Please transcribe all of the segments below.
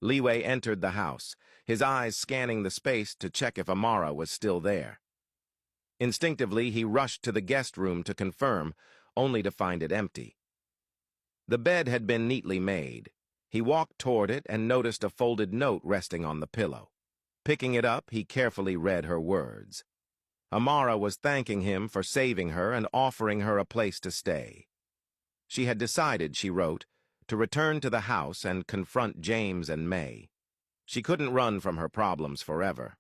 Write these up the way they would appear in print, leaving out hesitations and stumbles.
Liwei entered the house, his eyes scanning the space to check if Amara was still there. Instinctively, he rushed to the guest room to confirm, only to find it empty. The bed had been neatly made. He walked toward it and noticed a folded note resting on the pillow. Picking it up, he carefully read her words. Amara was thanking him for saving her and offering her a place to stay. She had decided, she wrote, to return to the house and confront James and May. She couldn't run from her problems forever.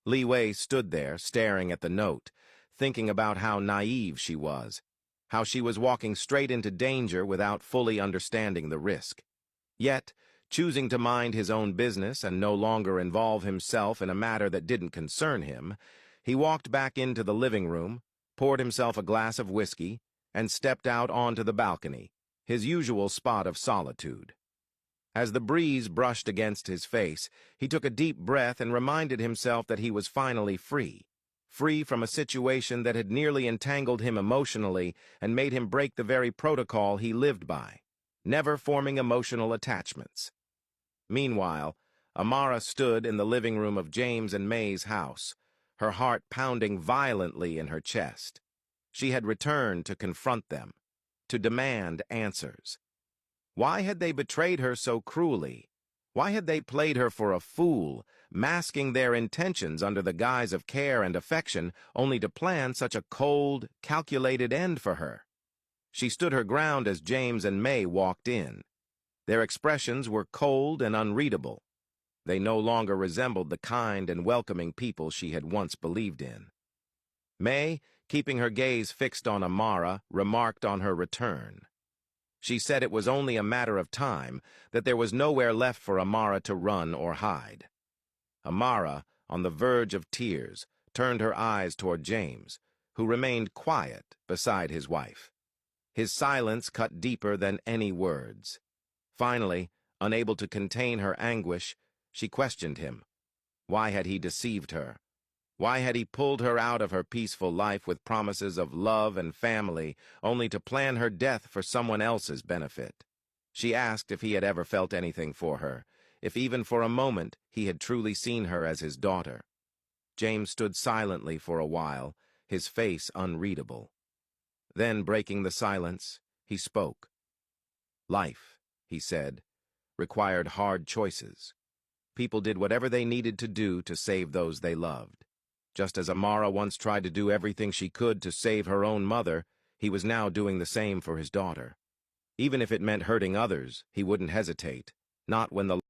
Liwei stood there, staring at the note, thinking about how naive she was, how she was walking straight into danger without fully understanding the risk. Yet, choosing to mind his own business and no longer involve himself in a matter that didn't concern him, he walked back into the living room, poured himself a glass of whiskey, and stepped out onto the balcony, his usual spot of solitude. As the breeze brushed against his face, he took a deep breath and reminded himself that he was finally free from a situation that had nearly entangled him emotionally and made him break the very protocol he lived by, never forming emotional attachments. Meanwhile, Amara stood in the living room of James and May's house, her heart pounding violently in her chest. She had returned to confront them, to demand answers. Why had they betrayed her so cruelly? Why had they played her for a fool, masking their intentions under the guise of care and affection, only to plan such a cold, calculated end for her? She stood her ground as James and May walked in. Their expressions were cold and unreadable. They no longer resembled the kind and welcoming people she had once believed in. May, keeping her gaze fixed on Amara, remarked on her return. She said it was only a matter of time, that there was nowhere left for Amara to run or hide. Amara, on the verge of tears, turned her eyes toward James, who remained quiet beside his wife. His silence cut deeper than any words. Finally, unable to contain her anguish, she questioned him. Why had he deceived her? Why had he pulled her out of her peaceful life with promises of love and family, only to plan her death for someone else's benefit? She asked if he had ever felt anything for her, if even for a moment he had truly seen her as his daughter. James stood silently for a while, his face unreadable. Then, breaking the silence, he spoke. Life, he said, required hard choices. People did whatever they needed to do to save those they loved. Just as Amara once tried to do everything she could to save her own mother, he was now doing the same for his daughter. Even if it meant hurting others, he wouldn't hesitate, not when the